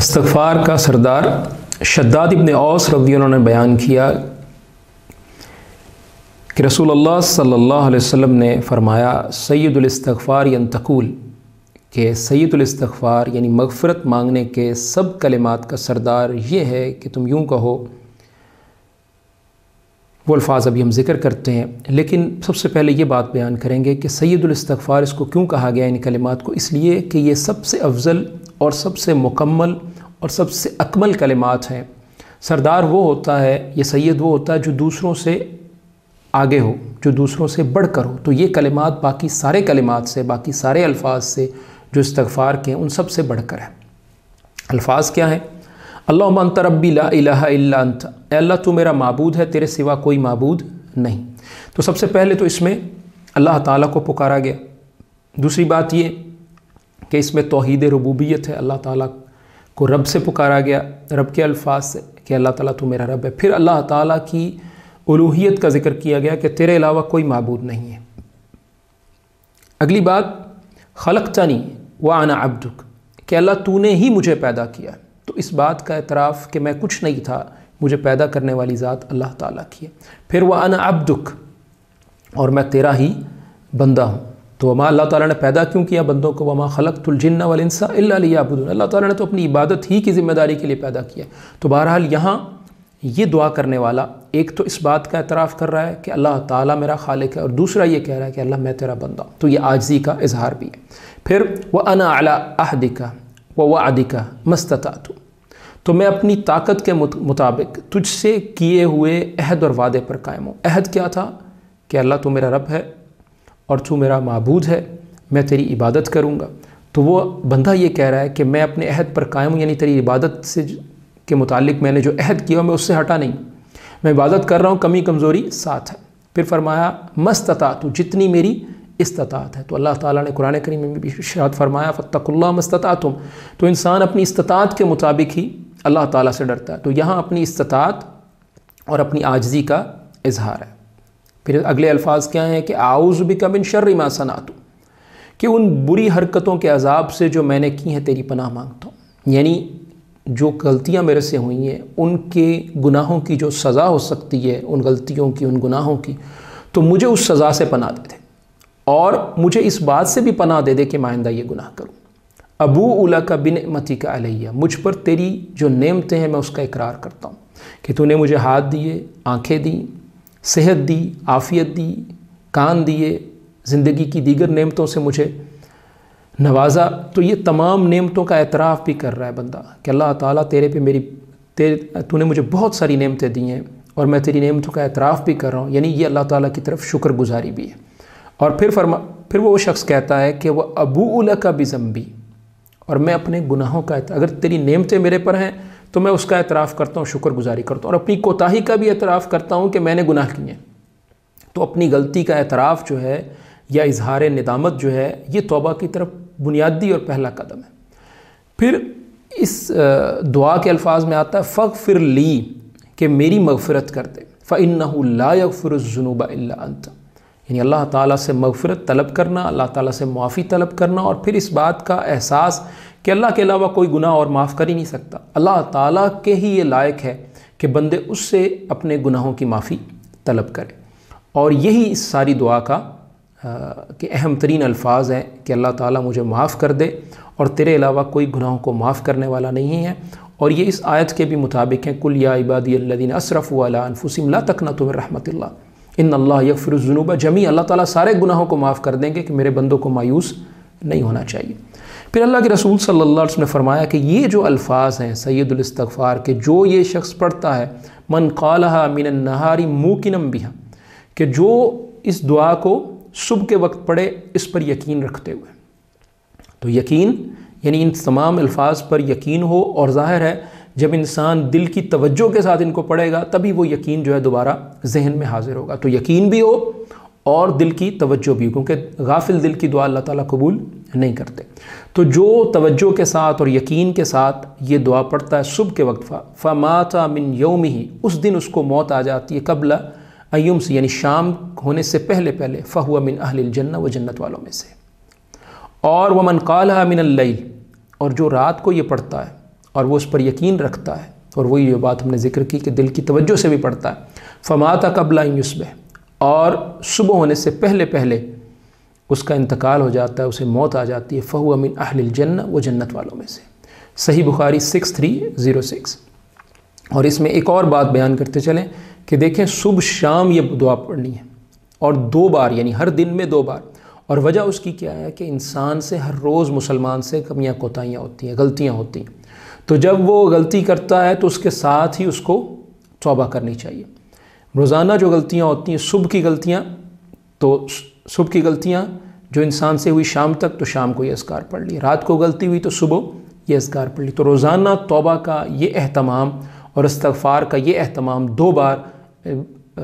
استغفار کا سردار شداد ابن اوس رضی اللہ عنہ نے بیان کیا کہ رسول اللہ صلی اللہ علیہ وسلم نے فرمایا سید الاستغفار ینتقول کہ سید الاستغفار یعنی مغفرت مانگنے کے سب کلمات کا سردار یہ ہے کہ تم یوں کہو، وہ الفاظ ابھی ہم ذکر کرتے ہیں، لیکن سب سے پہلے یہ بات بیان کریں گے کہ سید الاستغفار اس کو کیوں کہا گیا ان کلمات کو، اس لیے کہ یہ سب سے افضل اور سب سے مکمل اور سب سے اکمل کلمات ہیں۔ سردار وہ ہوتا ہے، یہ سید وہ ہوتا ہے جو دوسروں سے آگے ہو، جو دوسروں سے بڑھ کر ہو، تو یہ کلمات باقی سارے کلمات سے، باقی سارے الفاظ سے جو استغفار کے ہیں ان سب سے بڑھ کر ہے۔ الفاظ کیا ہیں؟ اللہم انت ربی لا الہ الا انت، اے اللہ تو میرا معبود ہے، تیرے سوا کوئی معبود نہیں۔ تو سب سے پہلے تو اس میں اللہ تعالیٰ کو پکارا گیا۔ دوسری بات یہ کہ اس میں توحید ربوبیت ہے، اللہ تعالیٰ کو رب سے پکارا گیا، رب کے الفاظ سے کہ اللہ تعالیٰ تو میرا رب ہے۔ پھر اللہ تعالیٰ کی الوہیت کا ذکر کیا گیا کہ تیرے علاوہ کوئی معبود نہیں ہے۔ اگلی بات خلقتنی وانا عبدک، کہ اللہ تو نے ہی مجھے پیدا کیا، تو اس بات کا اعتراف کہ میں کچھ نہیں تھا، مجھے پیدا کرنے والی ذات اللہ تعالیٰ کی ہے۔ پھر وانا عبدک، اور میں تیرا ہی بندہ ہوں۔ تو وما اللہ تعالیٰ نے پیدا کیوں کیا بندوں کو؟ وما خلقت الجن والانس الا لیعبدون، اللہ تعالیٰ نے تو اپنی عبادت ہی کی ذمہ داری کے لیے پیدا کیا۔ تو بہرحال یہاں یہ دعا کرنے والا ایک تو اس بات کا اعتراف کر رہا ہے کہ اللہ تعالیٰ میرا خالق ہے، اور دوسرا یہ کہہ رہا ہے کہ اللہ میں تیرا بندہ ہوں، تو یہ عاجزی کا اظہار بھی ہے۔ پھر وَأَنَا عَلَىٰ عَهْدِكَ وَوَعْدِكَ مَا اسْتَطَعْتُ، تو میں اپنی طاقت کے مطابق تجھ سے کیے ہوئے عہد اور وعدے پر قائم ہوں۔ عہد کیا تھا؟ کہ اللہ تو میرا رب ہے اور تو میرا معبود ہے، میں تیری عبادت کروں گا۔ تو وہ بندہ یہ کہہ رہا ہے کہ میں اپنے عہد پر قائم ہوں، یعنی تیری عبادت سے کے متعلق میں نے جو عہد کیا میں اس سے ہٹا نہیں، میں عبادت کر رہا ہوں، کمی کمزوری ساتھ ہے۔ پھر فرمایا مستطاعت، جتنی میری استطاعت ہے۔ تو اللہ تعالیٰ نے قرآن کریم میں بھی ارشاد فرمایا فاتقوا اللہ ما استطعتم، تو انسان اپنی استطاعت کے مطابق ہی اللہ تعالیٰ سے ڈرتا ہے۔ تو یہاں اپنی استطاعت اور اپنی عاجزی کا اظہار ہے۔ پھر اگلے الفاظ کیا ہیں کہ اعوذ بک من شر ما صنعت، کہ ان بری حرکتوں کے عذاب سے جو میں نے کی ہیں تیری پناہ مانگتا ہوں، یعنی جو غلطیاں میرے سے ہوئی ہیں ان کے گناہوں کی جو سزا ہو سکتی ہے، ان غلطیوں کی، ان گناہوں کی، تو مجھے اس سزا سے پناہ دے دے، اور مجھے اس بات سے بھی پناہ دے دے کہ میں آئندہ یہ گناہ کروں۔ ابوء لک بنعمتک علیہ، مجھ پر تیری جو نعمتیں ہیں میں اس کا اقرار کرتا ہوں کہ تو نے مجھے ہاتھ دیے، آنکھیں دیں، صحت دی، عافیت دی، کان دیے، زندگی کی دیگر نعمتوں سے مجھے نوازا۔ تو یہ تمام نعمتوں کا اعتراف بھی کر رہا ہے بندہ کہ اللہ تعالیٰ تیرے پہ تو نے مجھے بہت ساری نعمتیں دی ہیں اور میں تیری نعمتوں کا اعتراف بھی کر رہا ہوں، یعنی یہ اللہ تعالیٰ کی طرف شکر گزاری بھی ہے۔ اور پھر وہ شخص کہتا ہے کہ وہ ابوء لک بذنبی، اور میں اپنے گناہوں کا اگر تیری نعمتیں میرے پر ہیں تو میں اس کا اعتراف کرتا ہوں، شکر گزاری کرتا ہوں، اور اپنی کوتاہی کا بھی اعتراف کرتا ہوں کہ میں نے گناہ کیے ہیں۔ تو اپنی غلطی کا اعتراف جو ہے یا اظہار ندامت جو ہے، یہ توبہ کی طرف بنیادی اور پہلا قدم ہے۔ پھر اس دعا کے الفاظ میں آتا ہے فاغفر لی، کہ میری مغفرت کر دے، فإنہ لا یغفر الذنوب الا انت، یعنی اللہ تعالیٰ سے مغفرت طلب کرنا، اللہ تعالیٰ سے معافی طلب کرنا، اور پھر اس بات کا احساس کہ اللہ کے علاوہ کوئی گناہ اور معاف کر ہی نہیں سکتا، اللہ تعالیٰ کے ہی یہ لائق ہے کہ بندے اس سے اپنے گناہوں کی معافی طلب کرے۔ اور یہی اس ساری دعا کا کہ اہم ترین الفاظ ہیں کہ اللہ تعالیٰ مجھے معاف کر دے، اور تیرے علاوہ کوئی گناہوں کو معاف کرنے والا نہیں ہے۔ اور یہ اس آیت کے بھی مطابق ہیں قل یا عبادی الذین اسرفوا علی انفسہم لا تقنطوا من رحمت اللہ ان اللہ یغفر الذنوب جمیعا، اللہ تعالیٰ سارے گناہوں کو معاف کر دیں گے کہ میرے بندوں کو مایوس نہیں ہونا چاہیے۔ پھر اللہ کے رسول صلی اللہ علیہ وسلم نے فرمایا کہ یہ جو الفاظ ہیں سید الاستغفار کے، جو یہ شخص پڑھتا ہے من قالها من النہار موقنا بها، کہ جو اس دعا کو صبح کے وقت پڑھے اس پر یقین رکھتے ہوئے، تو یقین یعنی ان تمام الفاظ پر یقین ہو، اور ظاہر ہے جب انسان دل کی توجہ کے ساتھ ان کو پڑھے گا تبھی وہ یقین جو ہے دوبارہ ذہن میں حاضر ہوگا۔ تو یقین بھی ہو اور دل کی توجہ بھی، کیونکہ غافل دل کی دعا اللہ تعالیٰ قبول نہیں کرتے۔ تو جو توجہ کے ساتھ اور یقین کے ساتھ یہ دعا پڑھتا ہے صبح کے وقت، فمات من یومہ، اس دن اس کو موت آ جاتی ہے قبل ایوم سے، یعنی شام ہونے سے پہلے فہو من اہل الجنہ، وہ جنت والوں میں سے۔ اور ومن قالها من اللیل، اور جو رات کو یہ پڑھتا ہے اور وہ اس پر یقین رکھتا ہے، اور وہی جو بات ہم نے ذکر کی کہ دل کی توجہ سے بھی پڑھتا ہے، فمات قبل ان یصبح، اور صبح ہونے سے پہلے پہلے اس کا انتقال ہو جاتا ہے، اسے موت آ جاتی ہے، فہو من اہل الجنہ، وہ جنت والوں میں سے۔ صحیح بخاری 6306۔ اور اس میں ایک اور بات بیان کرتے چلیں کہ دیکھیں صبح شام یہ دعا پڑھنی ہے، اور 2 بار، یعنی ہر دن میں 2 بار۔ اور وجہ اس کی کیا ہے کہ انسان سے ہر روز مسلمان سے کمیاں کوتاہیاں ہوتی ہیں، غلطیاں ہوتی ہیں، تو جب وہ غلطی کرتا ہے تو اس کے ساتھ ہی اس کو توبہ کرنی چاہیے۔ روزانہ جو غلطیاں ہوتی ہیں، صبح کی غلطیاں، تو صبح کی غلطیاں جو انسان سے ہوئی شام تک، تو شام کو یہ اذکار پڑھ لی، رات کو غلطی ہوئی تو صبح یہ اذکار پڑھ لی۔ تو روزانہ توبہ کا یہ اہتمام اور استغفار کا یہ اہتمام 2 بار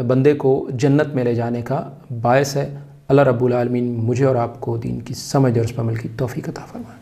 بندے کو جنت میں لے جانے کا باعث ہے۔ اللہ رب العالمین مجھے اور آپ کو دین کی سمجھ اور اس پر عمل کی توفیق عطا فرمائے۔